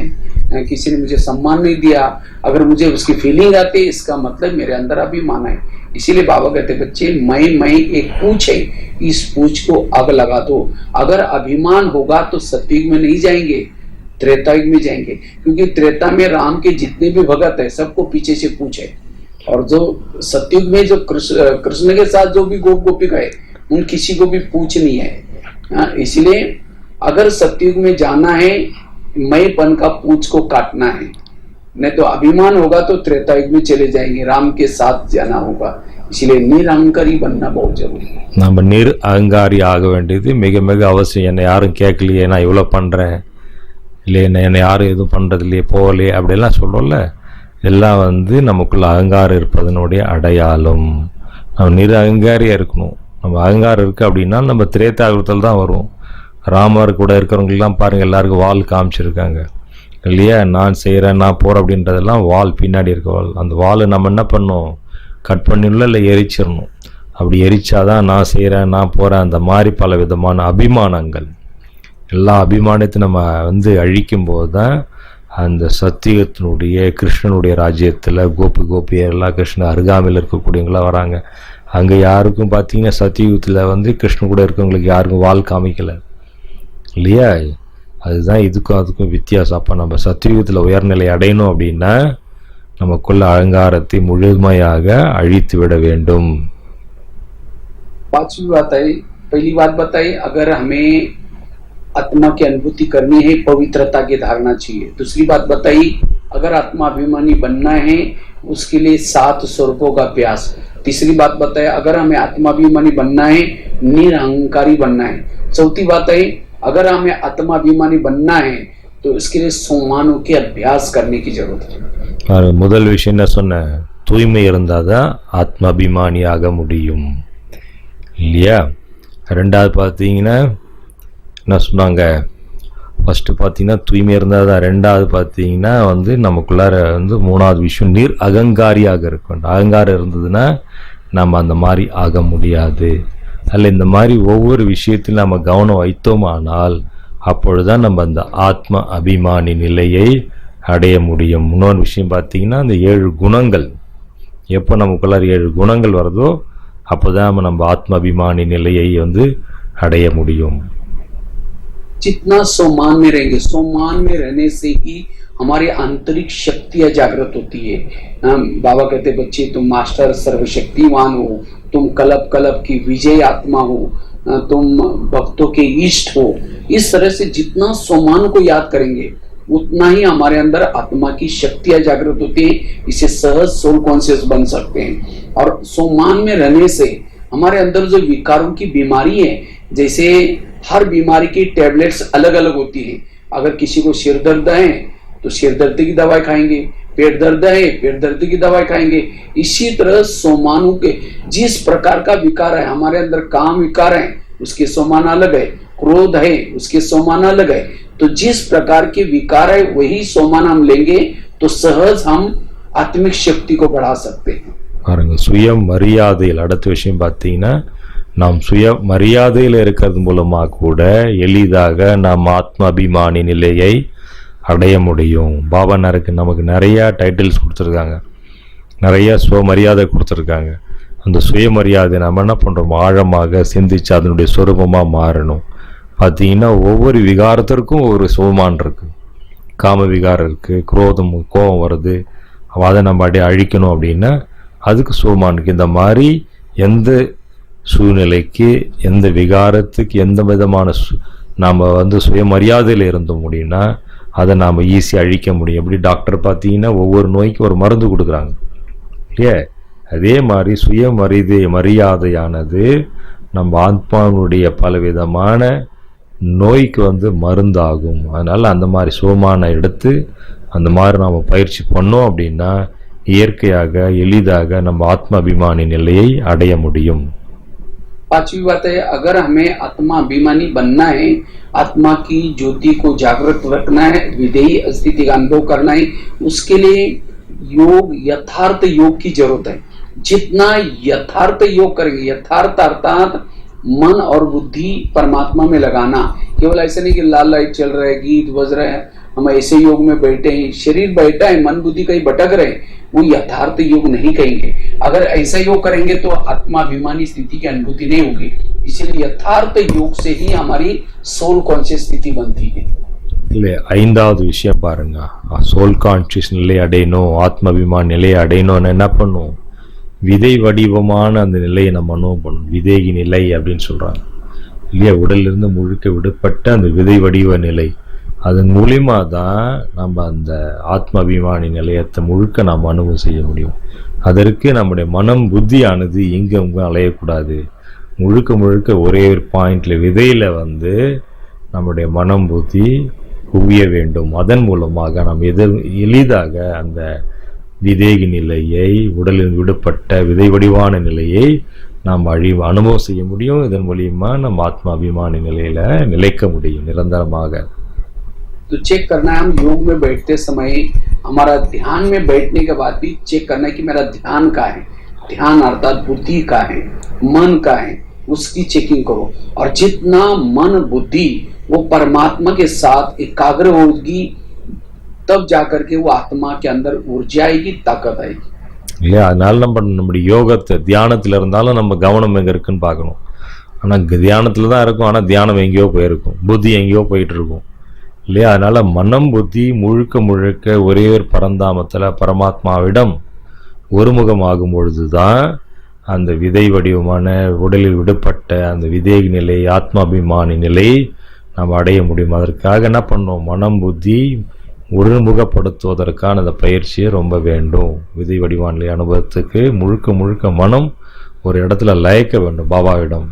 Speaker 2: किसी ने मुझे सम्मान नहीं दिया, अगर मुझे उसकी फीलिंग आती है, इसका मतलब मेरे अंदर अभिमान है। इसीलिए बाबा कहते बच्चे मैं एक पूछ है, इस पूछ को आग लगा दो। अगर अभिमान होगा तो सतयुग में नहीं जाएंगे, त्रेतायुग में जाएंगे, क्योंकि त्रेता में राम के जितने भी भगत है सबको पीछे से पूछ है। और जो सतयुग में जो कृष्ण के साथ जो भी गोपिका है उन किसी को भी पूछ नहीं है। इसलिए अगर सतयुग में जाना है, मैंपन का पूछ को काटना है, नहीं तो अभिमान होगा तो त्रेतायुग में चले जाएंगे, राम के साथ जाना होगा। इसलिए निरहंकारी बनना बहुत जरूरी है.
Speaker 3: நம்ம நிர் அகங்காரி ஆக வேண்டியது மிக மிக அவசியம். என்னை யாரும் கேட்கலையே, நான் இவ்வளோ பண்ணுறேன் இல்லை, என்னை யாரும் எதுவும் பண்ணுறது இல்லையே, போகலையே அப்படிலாம் சொல்லல. இதெல்லாம் வந்து நமக்குள்ள அகங்காரம் இருப்பதனுடைய அடையாளம். நம்ம நிறு அகங்காரியாக இருக்கணும். நம்ம அகங்காரம் இருக்குது அப்படின்னா நம்ம திரேதாயுகத்தில் தான் வரும். ராமர் கூட இருக்கிறவங்களெலாம் பாருங்கள், எல்லாருக்கும் வால் காமிச்சிருக்காங்க இல்லையா? நான் செய்கிறேன், நான் போகிறேன் அப்படின்றதெல்லாம் வால், பின்னாடி இருக்க வால். அந்த வால் நம்ம என்ன பண்ணணும்? கட் பண்ணிடணும், இல்லை எரிச்சிடணும். அப்படி எரிச்சாதான் நான் செய்கிறேன், நான் போகிறேன், அந்த மாதிரி பல விதமான அபிமானங்கள், எல்லா அபிமானத்தையும் நம்ம வந்து அழிக்கும்போது தான் அந்த சத்தியத்தினுடைய கிருஷ்ணனுடைய ராஜ்யத்தில் கோபியர்லாம் கிருஷ்ணன் அருகாமையில் இருக்கக்கூடியவங்களாம் வராங்க. அங்கே யாருக்கும் பார்த்தீங்கன்னா சத்தியுகத்தில் வந்து கிருஷ்ணன் கூட இருக்கவங்களுக்கு யாருக்கும் வால் காமிக்கலை இல்லையா? அதுதான் இதுக்கும் அதுக்கும் வித்தியாசம். அப்போ நம்ம சத்தியுகத்தில் உயர்நிலை அடையணும் அப்படின்னா நமக்குள்ள அகங்காரத்தை முழுமையாக அழித்து விட வேண்டும்.
Speaker 2: पांचवी बात है, पहली बात बताई, अगर हमें आत्मा की अनुभूति करनी है पवित्रता की धारणा चाहिए। दूसरी बात बताई, अगर आत्मा अभिमानी बनना है उसके लिए 7 स्वरूपों का अभ्यास। तीसरी बात बताई, अगर हमें आत्मा अभिमानी बनना है निरहंकारी बनना है। चौथी बात है, अगर हमें आत्मा अभिमानी बनना है तो इसके लिए सोमानों के अभ्यास करने की जरूरत है।
Speaker 3: முதல் விஷயம் என்ன சொன்ன? தூய்மை இருந்தாதான் ஆத்மாபிமானியாக முடியும் இல்லையா? ரெண்டாவது பார்த்தீங்கன்னா என்ன சொன்னாங்க? ஃபஸ்ட்டு பார்த்தீங்கன்னா தூய்மை இருந்தால் தான். ரெண்டாவது பார்த்தீங்கன்னா வந்து நமக்குள்ளார வந்து மூணாவது விஷயம் நீர் அகங்காரியாக இருக்கும். அகங்காரம் இருந்ததுன்னா நம்ம அந்த மாதிரி ஆக முடியாது. அதில் இந்த மாதிரி ஒவ்வொரு விஷயத்திலும் நம்ம கவனம் வைத்தோமானால் அப்பொழுதுதான் நம்ம அந்த ஆத்ம அபிமானி நிலையை அடைய முடியும். இன்னொரு விஷயம் பார்த்தீங்கன்னா அந்த 7 குணங்கள், எப்போ நமக்குள்ளார 7 குணங்கள் வருதோ அப்போதான் நம்ம ஆத்ம அபிமானி நிலையை வந்து அடைய முடியும்.
Speaker 2: जितना सोमान में रहेंगे, सोमान में रहने से ही हमारी आंतरिक शक्तियां जागृत होती है। बाबा कहते बच्चे तुम मास्टर सर्वशक्तिमान हो, तुम कलप कलप की विजय आत्मा हो, तुम भक्तों के इष्ट हो। इस तरह से जितना सोमान को याद करेंगे उतना ही हमारे अंदर आत्मा की शक्तियां जागृत होती है। इसे सहज सोल कॉन्शियस बन सकते हैं। और सोमान में रहने से हमारे अंदर जो विकारों की बीमारी है, जैसे हर बीमारी की टैबलेट्स अलग अलग होती है। अगर किसी को सिर दर्द है तो सिर दर्द की दवाई खाएंगे, पेट दर्द है पेट दर्द की दवाई खाएंगे। इसी तरह सोमानु के जिस प्रकार का विकार है, हमारे अंदर काम विकार है उसके सोमान अलग है, क्रोध है उसके सोमान अलग है। तो जिस प्रकार के विकार है वही सोमान हम लेंगे तो सहज हम आत्मिक शक्ति को बढ़ा सकते हैं।
Speaker 3: பாருங்க, சுய மரியாதையில் அடுத்த விஷயம் பார்த்தீங்கன்னா நாம் சுய மரியாதையில் இருக்கிறது மூலமாக கூட எளிதாக நாம் ஆத்மாபிமானி நிலையை அடைய முடியும். பாபா நமக்கு நிறையா டைட்டில்ஸ் கொடுத்துருக்காங்க, நிறையா சுயமரியாதை கொடுத்துருக்காங்க. அந்த சுயமரியாதை நம்ம என்ன பண்ணுறோம்? ஆழமாக சிந்திச்சு அதனுடைய சொரூபமாக மாறணும். பார்த்தீங்கன்னா ஒவ்வொரு விகாரத்திற்கும் ஒரு சுகமான் இருக்குது. காம விகாரம் இருக்குது, குரோதம் கோபம் வருது, அதை நம்ம அப்படியே அழிக்கணும் அப்படின்னா அதுக்கு சுகமானுக்கு. இந்த மாதிரி எந்த சூழ்நிலைக்கு எந்த விகாரத்துக்கு எந்த விதமான நாம் வந்து சுயமரியாதையில் இருந்த முடியும்னா அதை நாம் ஈஸியாக அழிக்க முடியும். எப்படி டாக்டர் பார்த்தீங்கன்னா ஒவ்வொரு நோய்க்கும் ஒரு மருந்து கொடுக்குறாங்க இல்லையா? அதே மாதிரி மரியாதையானது நம்ம ஆத்மாவுடைய பலவிதமான நோய்க்கு வந்து மருந்தாகும். அதனால் அந்த மாதிரி சுகமான எடுத்து அந்த மாதிரி நாம் பயிற்சி பண்ணோம் அப்படின்னா இயற்கையாக எளிதாக நம்ம ஆத்ம அபிமானி நிலையை அடைய முடியும்.
Speaker 2: पांचवी बात है, अगर हमें आत्मा अभिमानी बनना है, आत्मा की ज्योति को जागृत रखना है, विधेयी स्थिति का अनुभव करना है, उसके लिए योग यथार्थ योग की जरूरत है। जितना यथार्थ योग करेंगे, यथार्थ अर्थात मन और बुद्धि परमात्मा में लगाना। केवल ऐसे नहीं कि लाल लाइट चल रहा है, गीत बज रहा है, हम ऐसे योग में बैठे हैं, शरीर बैठा है, मन बुद्धि कहीं भटक रहे, वो यथार्थ योग नहीं कहेंगे। अगर ऐसा योग करेंगे तो आत्माभिमानी स्थिति की अनुभूति नहीं होगी। इसलिए यथार्थ योग से ही हमारी सोल कॉन्शियस स्थिति बनती है।
Speaker 3: இல்லை, 5வது விஷயம் பாருங்க, சோல் கான்சியஸ் நிலை அடையணும், ஆத்மாபிமான நிலையை அடையணும்னு என்ன பண்ணும்? விதை வடிவமான அந்த நிலையை நம்ம அனுபவம் பண்ணணும். விதைகி நிலை அப்படின்னு சொல்றாங்க இல்லையா? உடலிருந்து முழுக்க விடுபட்ட அந்த விதை வடிவ நிலை, அதன் மூலிமா தான் நம்ம அந்த ஆத்மாபிமானி நிலையத்தை முழுக்க நாம் அனுபவம் செய்ய முடியும். அதற்கு நம்முடைய மனம் புத்தியானது இங்கே அலையக்கூடாது. முழுக்க முழுக்க ஒரே ஒரு பாயிண்டில் விதையில் வந்து நம்முடைய மனம் புத்தி குவிய வேண்டும். அதன் மூலமாக நாம் எளிதாக அந்த விதேகி நிலையை, உடலில் விடுபட்ட விதை வடிவான நிலையை நாம் அனுபவம் செய்ய முடியும். இதன் மூலியமா நம்ம ஆத்ம அபிமானி நிலையில நிலைக்க முடியும் நிரந்தரமாக.
Speaker 2: तो चेक करना है, हम योग में बैठते समय हमारा ध्यान में बैठने के बाद भी चेक करना है कि मेरा ध्यान का है, ध्यान अर्थात बुद्धि का है, मन का है, उसकी चेकिंग करो। और जितना मन बुद्धि वो परमात्मा के साथ एकाग्र होगी तब जाकर के वो आत्मा के अंदर ऊर्जा आएगी, ताकत आएगी।
Speaker 3: இல்லையா? அதனால நம்முடைய யோகத்தை தியானத்தில் இருந்தாலும் நம்ம கவனம் எங்கே இருக்குன்னு பார்க்கணும். ஆனால் தியானத்தில் தான் இருக்கும், ஆனால் தியானம் எங்கேயோ போயிருக்கும், புத்தி எங்கேயோ போயிட்டு இருக்கும் இல்லையா? அதனால மனம் புத்தி முழுக்க முழுக்க ஒரே ஒரு பரந்தாமத்தில் பரமாத்மாவிடம் ஒருமுகமாகும் பொழுது தான் அந்த விதை வடிவமான உடலில் விடுபட்ட அந்த விதேகி நிலை, ஆத்மாபிமானி நிலை நாம் அடைய முடியும். அதற்காக என்ன பண்ணோம்? மனம் புத்தி ஒருமுகப்படுத்துவதற்கான அந்த பயிற்சியை ரொம்ப வேண்டும். விதை வடிவான நிலை அனுபவத்துக்கு முழுக்க முழுக்க மனம் ஒரு இடத்துல லயிக்க வேண்டும் பாபாவிடம்.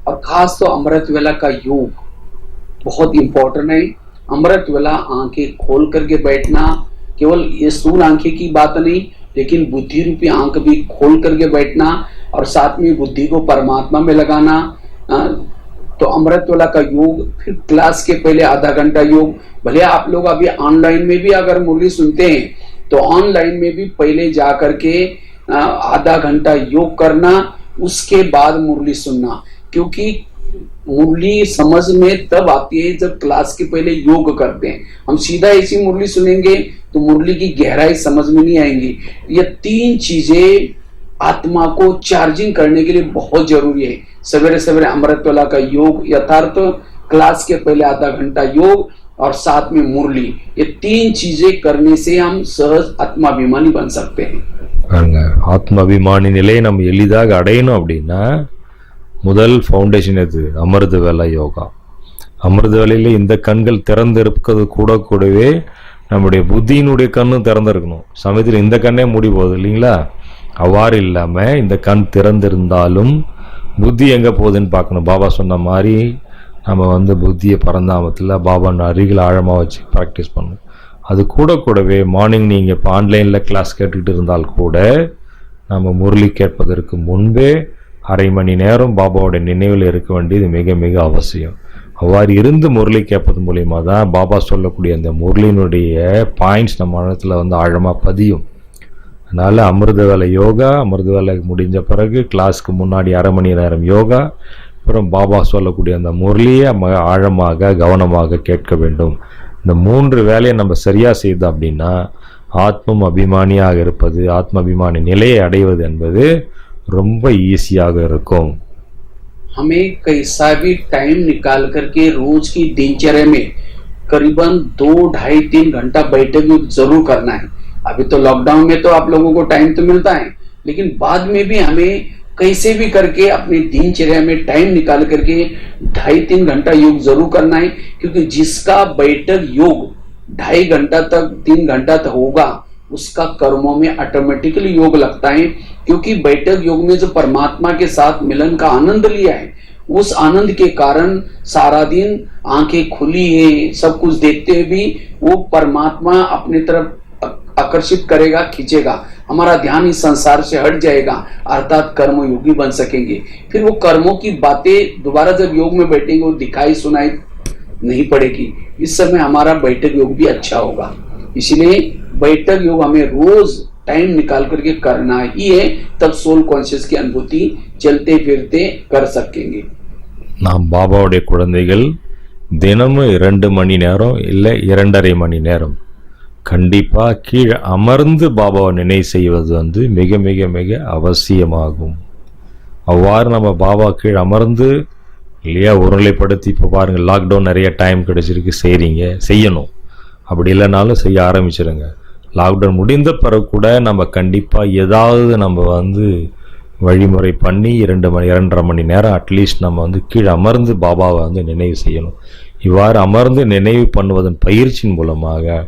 Speaker 2: और खास तो अमृत वेला का योग बहुत इम्पोर्टेंट है। अमृत वेला आंखें खोल करके बैठना, केवल ये स्थूल आंखें की बात नहीं, लेकिन बुद्धि रूपी आंख भी खोल करके बैठना और साथ में बुद्धि को परमात्मा में लगाना। तो अमृत वेला का योग, फिर क्लास के पहले आधा घंटा योग। भले आप लोग अभी ऑनलाइन में भी अगर मुरली सुनते हैं तो ऑनलाइन में भी पहले जा करके आधा घंटा योग करना, उसके बाद मुरली सुनना, क्योंकि मुरली समझ में तब आती है जब क्लास के पहले योग करते हैं। हम सीधा ऐसी मुरली सुनेंगे तो मुरली की गहराई समझ में नहीं आएंगी। ये तीन चीजें आत्मा को चार्जिंग करने के लिए बहुत जरूरी है। सवेरे सवेरे अमृतवेला का योग यथार्थ, क्लास के पहले आधा घंटा योग और साथ में मुरली, ये तीन चीजें करने से हम सहज आत्माभिमानी बन सकते हैं।
Speaker 3: ஆத்மாபிமானி நிலையை நம்ம எளிதாக அடையணும் அப்படின்னா முதல் ஃபவுண்டேஷன் எது? அமிர்த வேலை யோகா. அமிர்த வேலையில் இந்த கண்கள் திறந்திருக்கிறது கூடவே நம்முடைய புத்தியினுடைய கண்ணும் திறந்திருக்கணும். சமயத்தில் இந்த கண்ணே மூடி போகுது இல்லைங்களா? அவ்வாறு இல்லாமல் இந்த கண் திறந்திருந்தாலும் புத்தி எங்கே போகுதுன்னு பார்க்கணும். பாபா சொன்ன மாதிரி நம்ம புத்தியை பரந்தாமத்தில் பாபா அருகில் ஆழமாக வச்சு ப்ராக்டிஸ் பண்ணணும். அது கூடவே மார்னிங் நீங்கள் இப்போ ஆன்லைனில் கிளாஸ் கேட்டுக்கிட்டு இருந்தால் கூட நம்ம முரளி கேட்பதற்கு முன்பே அரை மணி நேரம் பாபாவோட நினைவில் இருக்க வேண்டியது மிக மிக அவசியம். அவ்வாறு இருந்து முரளி கேட்பது மூலிமா தான் பாபா சொல்லக்கூடிய அந்த முரளியினுடைய பாயிண்ட்ஸ் நம்ம மனத்தில் ஆழமாக பதியும். அதனால் அமிர்த வேலை யோகா, அமிர்த வேலை முடிஞ்ச பிறகு கிளாஸ்க்கு முன்னாடி அரை மணி நேரம் யோகா, அப்புறம் பாபா சொல்லக்கூடிய அந்த முரளியை ஆழமாக கவனமாக கேட்க வேண்டும். இந்த மூன்று வேலையை நம்ம சரியாக செய்தோம் அப்படின்னா ஆத்மம் அபிமானியாக இருப்பது, ஆத்ம அபிமானி நிலையை அடைவது என்பது ரொம்ப ஈஸியாக இருக்கும்.
Speaker 2: हमें कैसा भी टाइम निकाल करके रोज की दिनचर्या में करीबन 2, 2.5, 3 घंटा बैठक जरूर करना है। अभी तो लॉकडाउन में तो आप लोगों को टाइम तो मिलता है, लेकिन बाद में भी हमें कैसे भी करके अपनी दिनचर्या में टाइम निकाल करके 2.5-3 घंटा योग जरूर करना है। क्योंकि जिसका बैठक योग 2.5 घंटा तक 3 घंटा तक होगा उसका कर्मों में ऑटोमेटिकली योग लगता है। क्योंकि बैठक योग में जो परमात्मा के साथ मिलन का आनंद लिया है, उस आनंद के कारण सारा दिन आंखें खुली है, सब कुछ देखते हुए भी वो परमात्मा अपनी तरफ आकर्षित करेगा, खींचेगा। हमारा ध्यान इस संसार से हट जाएगा, अर्थात कर्म योगी बन सकेंगे। फिर वो कर्मों की बातें दोबारा जब योग में बैठेंगे वो दिखाई सुनाई नहीं पड़ेगी। इस समय हमारा बैठक योग भी अच्छा होगा। इसलिए बैठक योग हमें रोज टाइम निकाल करके करना ही है, तब सोल कॉन्शियस की अनुभूति चलते फिरते कर सकेंगे।
Speaker 3: நாம் பாபாவுடைய குழந்தைகள் தினமும் 2 மணி நேரம் இல்லை 2.5 மணி நேரம் கண்டிப்பாக கீழே அமர்ந்து பாபாவை நினைவு செய்வது மிக மிக மிக அவசியமாகும். அவ்வாறு நம்ம பாபா கீழே அமர்ந்து இல்லையா ஒருநிலைப்படுத்தி, இப்போ பாருங்கள் லாக்டவுன் நிறைய டைம் கிடைச்சிருக்கு, செய்யணும். அப்படி இல்லைனாலும் செய்ய ஆரம்பிச்சிருங்க. லாக்டவுன் முடிந்த பிறகு கூட நம்ம கண்டிப்பாக ஏதாவது நம்ம வழிமுறை பண்ணி 2.5 மணி நேரம் அட்லீஸ்ட் நம்ம கீழே அமர்ந்து பாபாவை நினைவு செய்யணும். இவ்வாறு அமர்ந்து நினைவு பண்ணுவதன் பயிற்சியின் மூலமாக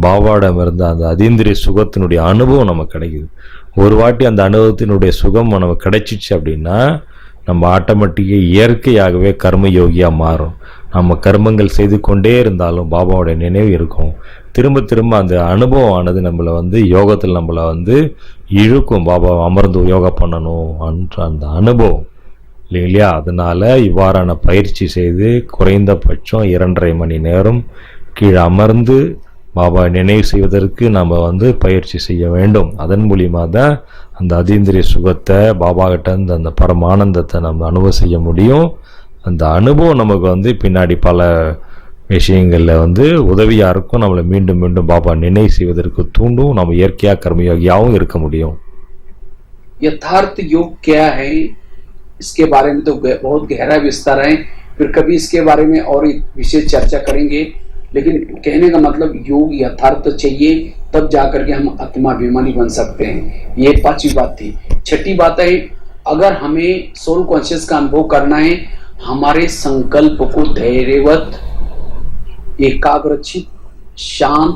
Speaker 3: பாபாவிடமிருந்து அந்த அதீந்திரிய சுகத்தினுடைய அனுபவம் நமக்கு கிடைக்குது. ஒரு வாட்டி அந்த அனுபவத்தினுடைய சுகம் நமக்கு கிடைச்சிச்சு அப்படின்னா நம்ம ஆட்டோமேட்டிக்காக இயற்கையாகவே கர்ம யோகியாக மாறும். நம்ம கர்மங்கள் செய்து கொண்டே இருந்தாலும் பாபாவுடைய நினைவு இருக்கும். திரும்ப திரும்ப அந்த அனுபவம் ஆனது நம்மளை வந்து யோகத்தில் நம்மளை வந்து இழுக்கும். பாபா அமர்ந்து யோகா பண்ணணும் என்ற அந்த அனுபவம் இல்லைங்களா. அதனால இவ்வாறான பயிற்சி செய்து குறைந்தபட்சம் 2.5 மணி நேரம் கீழே அமர்ந்து பாபா நினைவு செய்வதற்கு நம்ம வந்து பயிற்சி செய்ய வேண்டும். அதன் மூலியமாக தான் அந்த அதீந்திரிய சுகத்தை பாபா கிட்ட இருந்து அந்த பரமானந்தத்தை நம்ம அனுபவம் செய்ய முடியும். அந்த அனுபவம் நமக்கு வந்து பின்னாடி பல விஷயங்களில் வந்து உதவியாக இருக்கும். நம்மளை மீண்டும் மீண்டும் பாபா நினைவு செய்வதற்கு தூண்டும். நம்ம இயற்கையாக கர்மயோகியாகவும் இருக்க முடியும்.
Speaker 2: यथार्थ योग क्या है, इसके बारे में तो बहुत गहरा विस्तार है, फिर कभी इसके बारे में और विशेष चर्चा करेंगे. लेकिन कहने का मतलब योग यथार्थ चाहिए, तब जाकर के हम आत्माभिमानी बन सकते हैं. ये 5वीं बात थी. 6ठी बात है, अगर हमें सोल कॉन्शियस का अनुभव करना है, हमारे संकल्प को धैर्यवत, एकाग्रचित, शांत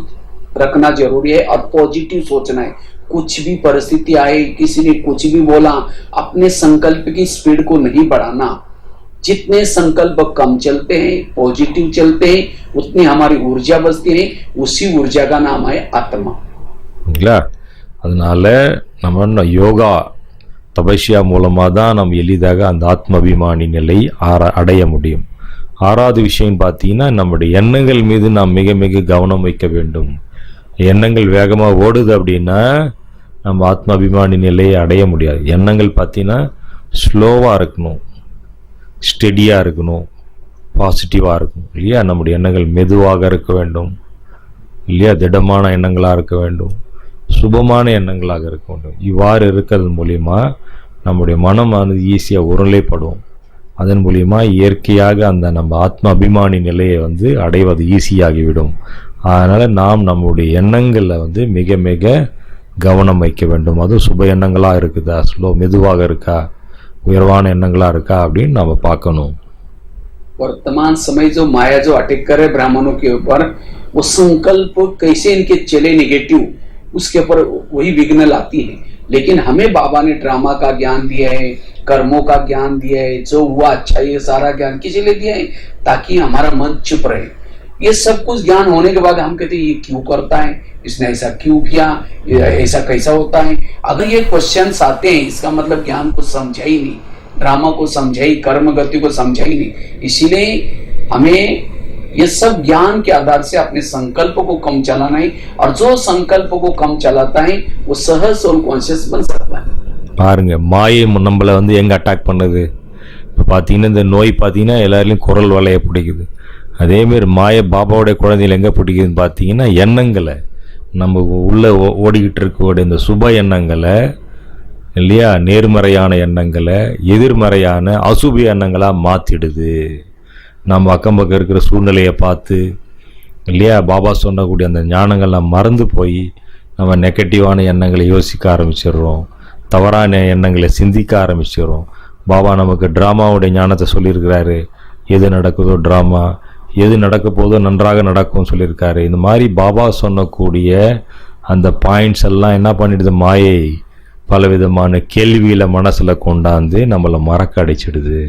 Speaker 2: रखना जरूरी है और पॉजिटिव सोचना है. कुछ भी परिस्थिति आए, किसी ने कुछ भी बोला, अपने संकल्प की स्पीड को नहीं बढ़ाना. जितने संकल्प कम चलते हैं, पॉजिटिव चलते हैं, उतनी हमारी ऊर्जा बचती है. उसी ऊर्जा का नाम है आत्मा.
Speaker 3: அதனால நம்ம யோகா தபஸ்யா மூலமாக தான் நம்ம எளிதாக அந்த ஆத்மாபிமானி நிலை அடைய முடியும். 6வது விஷயம் பார்த்தீங்கன்னா, நம்முடைய எண்ணங்கள் மீது நாம் மிக மிக கவனம் வைக்க வேண்டும். எண்ணங்கள் வேகமாக ஓடுது அப்படின்னா நம்ம ஆத்மாபிமானி நிலையை அடைய முடியாது. எண்ணங்கள் பார்த்தீங்கன்னா ஸ்லோவாக இருக்கணும், ஸ்டெடியாக இருக்கணும், பாசிட்டிவாக இருக்கணும் இல்லையா. நம்முடைய எண்ணங்கள் மெதுவாக இருக்க வேண்டும் இல்லையா. திடமான எண்ணங்களாக இருக்க வேண்டும், சுபமான எண்ணங்களாக இருக்க வேண்டும். இவ்வாறு இருக்கிறது மூலிமா நம்முடைய மனமானது ஈஸியாக உருளைப்படும். அதன் மூலிமா இயற்கையாக அந்த நம்ம ஆத்ம அபிமானி நிலையை வந்து அடைவது ஈஸியாகிவிடும். அதனால் நாம் நம்முடைய எண்ணங்களில் வந்து மிக மிக கவனம் வைக்க வேண்டும். அதுவும் சுப எண்ணங்களாக இருக்குதா, மெதுவாக இருக்கா, உயர்வான எண்ணங்களாக இருக்கா அப்படின்னு நம்ம பார்க்கணும்.
Speaker 2: वर्तमान समय जो माया जो अटैक करे ब्राह्मणों के ऊपर, वो संकल्प कैसे इनके चले नेगेटिव, उसके ऊपर वही विघ्न लाती है. लेकिन हमें बाबा ने ड्रामा का ज्ञान दिया है, कर्मों का ज्ञान दिया है. जो हुआ अच्छा, ये सारा ज्ञान किस लिए दिया है? ताकि हमारा मन चुप रहे. ये सब कुछ ज्ञान होने के बाद हम कहते हैं ये क्यों करता है, इसने ऐसा क्यों किया, ऐसा कैसा होता है. अगर ये क्वेश्चंस आते हैं, इसका मतलब ज्ञान को समझा ही नहीं, ड्रामा को समझा ही, कर्म गति को समझा ही नहीं. इसीलिए हमें ये सब ज्ञान के आधार से अपने संकल्प को कम चलाना है. और जो संकल्प को कम चलाता है वो सहज सोल कॉन्शियस बन सकता है.
Speaker 3: பாருங்க, மாயை நம்மளை வந்து எங்கே அட்டாக் பண்ணுது. இப்போ பார்த்தீங்கன்னா இந்த நோய் பார்த்தீங்கன்னா எல்லாருலேயும் குரல் வலையை பிடிக்குது. அதேமாரி மாயை பாபாவுடைய குழந்தைகள் எங்கே பிடிக்குதுன்னு பார்த்தீங்கன்னா எண்ணங்களை, நம்ம உள்ளே ஓடிக்கிட்டு இருக்கக்கூடிய இந்த சுப எண்ணங்களை இல்லையா, நேர்மறையான எண்ணங்களை எதிர்மறையான அசுப எண்ணங்களாக மாற்றிடுது. நம்ம அக்கம் பக்கம் இருக்கிற சூழ்நிலையை பார்த்து இல்லையா, பாபா சொன்னக்கூடிய அந்த ஞானங்கள்லாம் மறந்து போய் நம்ம நெகட்டிவான எண்ணங்களை யோசிக்க ஆரம்பிச்சிடுறோம், தவறான எண்ணங்களை சிந்திக்க ஆரம்பிச்சிடுறோம். பாபா நமக்கு ட்ராமாவுடைய ஞானத்தை சொல்லியிருக்கிறாரு. எது நடக்குதோ ட்ராமா, எது நடக்க போதோ நன்றாக நடக்கும்னு சொல்லியிருக்காரு. இந்த மாதிரி பாபா சொன்னக்கூடிய அந்த பாயிண்ட்ஸ் எல்லாம் என்ன பண்ணிடுது, மாயை பலவிதமான கேள்வியில் மனசில் கொண்டாந்து நம்மளை மறக்க அடிச்சிடுது.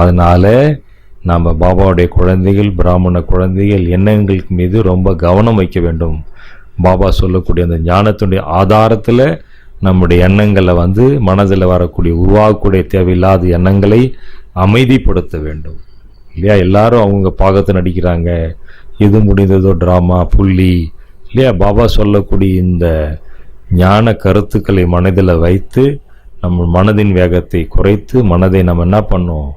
Speaker 3: அதனால் நம்ம பாபாவுடைய குழந்தைகள், பிராமண குழந்தைகள் எண்ணங்களுக்கு மீது ரொம்ப கவனம் வைக்க வேண்டும். பாபா சொல்லக்கூடிய அந்த ஞானத்துடைய ஆதாரத்தில் நம்முடைய எண்ணங்களை வந்து மனதில் வரக்கூடிய உருவாகக்கூடிய தேவையில்லாத எண்ணங்களை அமைதிப்படுத்த வேண்டும் இல்லையா. எல்லாரும் அவங்க பாகத்தை நடிக்கிறாங்க, எது முடிந்ததோ ட்ராமா, புள்ளி இல்லையா. பாபா சொல்லக்கூடிய இந்த ஞான கருத்துக்களை மனதில் வைத்து நம்ம மனதின் வேகத்தை குறைத்து மனதை நம்ம என்ன பண்ணோம்,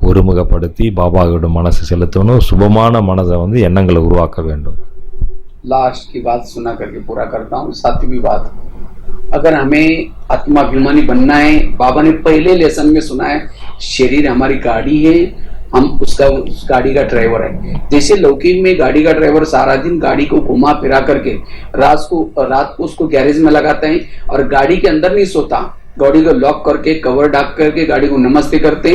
Speaker 3: ஒருமுகப்படுத்தி பாபாவோட மனசை செலுத்தணும். சுபமான மனதை வந்து எண்ணங்களை உருவாக்க வேண்டும்.
Speaker 2: लास्ट की बात सुना करके पूरा करता हूँ. 7वीं बात, अगर हमें आत्माभिमानी बनना है, बाबा ने पहले लेसन में सुना है, शरीर हमारी गाड़ी है, हम उस गाड़ी का ड्राइवर है. जैसे लौकिक में गाड़ी का ड्राइवर सारा दिन गाड़ी को घुमा फिरा करके रात को उसको गैरेज में लगाते हैं और गाड़ी के अंदर नहीं सोता, गाड़ी को लॉक करके कवर ढक करके गाड़ी को नमस्ते करते,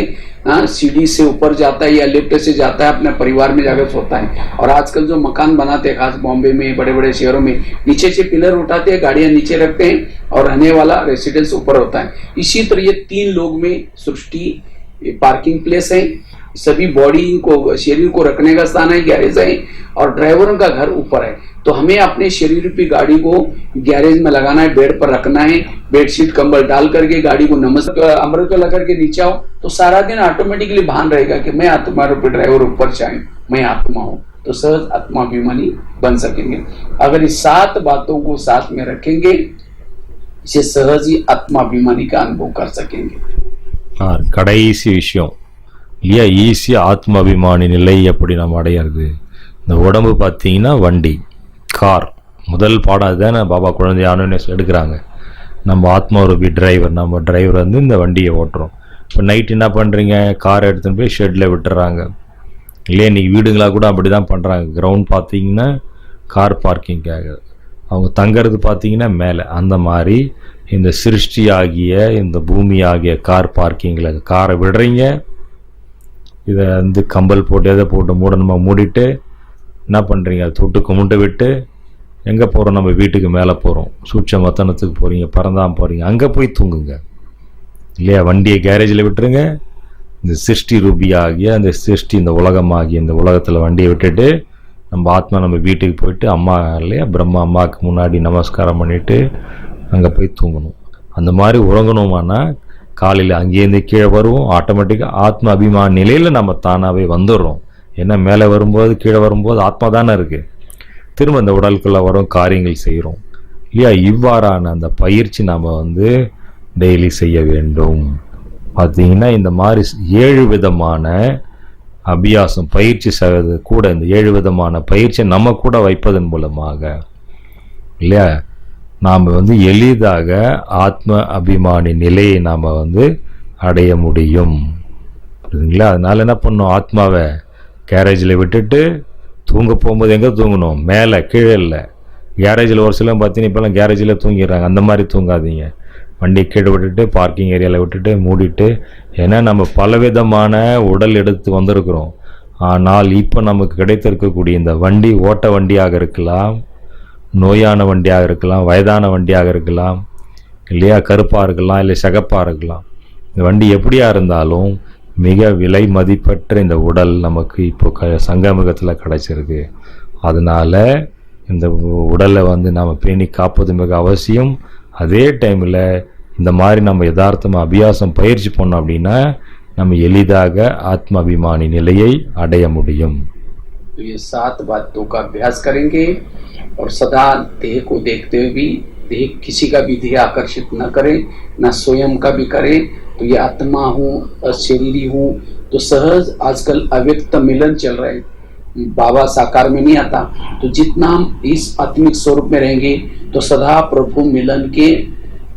Speaker 2: सीढ़ी से ऊपर जाता है या लिफ्ट से जाता है, अपने परिवार में जाकर सोता है. और आजकल जो मकान बनाते हैं, खास बॉम्बे में, बड़े बड़े शहरों में, नीचे से पिलर उठाते हैं, गाड़ियां नीचे रखते हैं और रहने वाला रेसिडेंस ऊपर होता है. इसी तरह ये 3 लोग में सृष्टि ये पार्किंग प्लेस है, सभी बॉडी को, शरीर को रखने का स्थान है, गैरेज है, और ड्राइवरों का घर ऊपर है। तो हमें अपने शरीर रूपी गाड़ी को गैरेज में लगाना है, बेड पर रखना है, बेडशीट कंबल डाल करके गाड़ी को नमस्कार अमृत लगा करके नीचे आओ, तो सारा दिन ऑटोमेटिकली भान रहेगा कि मैं आत्मा रूपी ड्राइवर ऊपर चाहे, मैं आत्मा हूं। तो सहज आत्माभिमानी बन सकेंगे। अगर इस 7 बातों को साथ में रखेंगे, इसे सहज ही आत्माभिमानी का अनुभव कर सकेंगे।
Speaker 3: கடைசி விஷயம் இல்லையா, ஈஸியா ஆத்மாபிமானி நிலை எப்படி நம்ம அடையிறது? இந்த உடம்பு பார்த்தீங்கன்னா வண்டி, கார். முதல் பாடம் அதுதானே பாபா குழந்தை ஆனோனஸ் எடுக்கிறாங்க. நம்ம ஆத்மாரூபி டிரைவர், நம்ம டிரைவர் வந்து இந்த வண்டியை ஓட்டுறோம். இப்போ நைட் என்ன பண்ணுறீங்க, கார் எடுத்துன்னு போய் ஷெட்டில் விட்டுறாங்க இல்லையா. இன்றைக்கி வீடுங்களாக கூட அப்படி தான் பண்ணுறாங்க. கிரவுண்ட் பார்த்தீங்கன்னா கார் பார்க்கிங்காக, அவங்க தங்கிறது பார்த்தீங்கன்னா மேலே. அந்த மாதிரி இந்த சிருஷ்டி ஆகிய இந்த பூமி ஆகிய கார் பார்க்கிங்கில் காரை விடுறீங்க. இதை வந்து கம்பல் போட்டு எதை போட்டு மூடணுமா மூடிட்டு என்ன பண்ணுறீங்க, அதை தொட்டு கும்பிட்டு விட்டு எங்கே போகிறோம், நம்ம வீட்டுக்கு மேலே போகிறோம், சூட்ச மத்தனத்துக்கு போகிறீங்க, பறந்தாம் போகிறீங்க, அங்கே போய் தூங்குங்க இல்லையா. வண்டியை கேரேஜில் விட்டுருங்க. இந்த சிருஷ்டி ரூபி ஆகிய அந்த சிருஷ்டி, இந்த உலகமாகிய இந்த உலகத்தில் வண்டியை விட்டுட்டு நம்ம ஆத்மா நம்ம வீட்டுக்கு போயிட்டு அம்மா இல்லையா, பிரம்மா அம்மாவுக்கு முன்னாடி நமஸ்காரம் பண்ணிவிட்டு அங்கே போய் தூங்கணும். அந்த மாதிரி உறங்கணுமானா காலையில் அங்கேருந்து கீழே வருவோம். ஆட்டோமேட்டிக்காக ஆத்ம அபிமான நிலையில் நம்ம தானாகவே வந்துடுறோம். ஏன்னா மேலே வரும்போது கீழே வரும்போது ஆத்மா தானே இருக்குது. திரும்ப அந்த உடலுக்குள்ளே வரும், காரியங்கள் செய்கிறோம் இல்லையா. இவ்வாறான அந்த பயிற்சி நாம் வந்து டெய்லி செய்ய வேண்டும். பார்த்தீங்கன்னா இந்த மாதிரி 7 விதமான அபியாசம் பயிற்சி செய்வது கூட, இந்த 7 விதமான பயிற்சியை நம்ம கூட வைப்பதன் மூலமாக இல்லையா நாம் வந்து எளிதாக ஆத்ம அபிமானி நிலையை நாம் வந்து அடைய முடியும். புரியுதுங்களா? அதனால என்ன பண்ணணும், ஆத்மாவை கேரேஜில் விட்டுட்டு தூங்க போகும்போது எங்கே தூங்கணும், மேலே கீழே இல்லை. கேரேஜில் ஒரு சிலம் பார்த்தீங்கன்னா இப்போலாம் கேரேஜில் தூங்கிடுறாங்க. அந்த மாதிரி தூங்காதீங்க. வண்டி கீழே விட்டுட்டு பார்க்கிங் ஏரியாவில் விட்டுட்டு மூடிட்டு. ஏன்னா நம்ம பலவிதமான உடல் எடுத்து வந்திருக்கிறோம். ஆனால் இப்போ நமக்கு கிடைத்திருக்கக்கூடிய இந்த வண்டி ஓட்ட வண்டியாக இருக்கலாம், நோயான வண்டியாக இருக்கலாம், வயதான வண்டியாக இருக்கலாம் இல்லையா, கருப்பாக இருக்கலாம், இல்லை சிகப்பாக இருக்கலாம். இந்த வண்டி எப்படியா இருந்தாலும் மிக விலை மதிப்பற்ற இந்த உடல் நமக்கு இப்போ சங்கமிகத்தில் கிடைச்சிருக்கு. அதனால் இந்த உடலை வந்து நாம் பேணி காப்பது மிக அவசியம். அதே டைமில் இந்த மாதிரி நம்ம யதார்த்தமாக அபியாசம் பயிற்சி பண்ணோம் அப்படின்னா நம்ம எளிதாக ஆத்ம அபிமானி நிலையை அடைய முடியும்.
Speaker 2: तो ये 7 बातों का अभ्यास करेंगे और सदा देह को देखते हुए भी देह किसी का भी देह आकर्षित न करे, न स्वयं का भी करे। तो ये आत्मा हूँ, शरीरी हूँ। तो सहज आजकल अव्यक्त मिलन चल रहा है, बाबा साकार में नहीं आता। तो जितना हम इस आत्मिक स्वरूप में रहेंगे तो सदा प्रभु मिलन के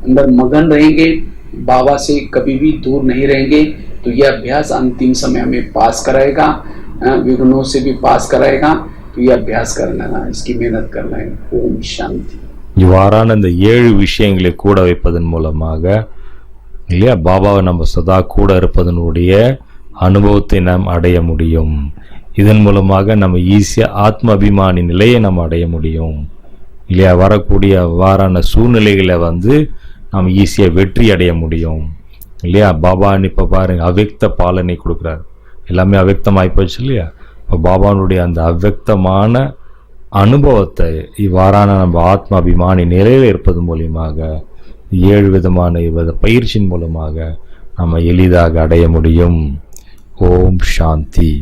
Speaker 2: अंदर मगन रहेंगे, बाबा से कभी भी दूर नहीं रहेंगे। तो यह अभ्यास अंतिम समय में पास कराएगा, विघ्नों से भी पास कराएगा। तो यह अभ्यास करना है, इसकी मेहनत करना है। ओम शांति।
Speaker 3: இவ்வாறான இந்த 7 விஷயங்களை கூட வைப்பதன் மூலமாக இல்லையா பாபாவை நம்ம சதா கூட இருப்பதனுடைய அனுபவத்தை நாம் அடைய முடியும். இதன் மூலமாக நம்ம ஈஸியாக ஆத்ம அபிமானி நிலையை நம்ம அடைய முடியும் இல்லையா. வரக்கூடிய அவ்வாறான சூழ்நிலைகளை வந்து நாம் ஈஸியாக வெற்றி அடைய முடியும் இல்லையா. பாபான்னு இப்போ பாருங்கள் அவ்யக்த பாலனை கொடுக்குறாரு. எல்லாமே அவ்யக்தமாகி போச்சு இல்லையா. இப்போ பாபானுடைய அந்த அவ்யக்தமான அனுபவத்தை இவ்வாறான நம்ம ஆத்ம அபிமானி நிலையில் இருப்பது மூலியமாக 7 விதமான பயிற்சியின் மூலமாக நம்ம எளிதாக அடைய முடியும். ஓம் சாந்தி.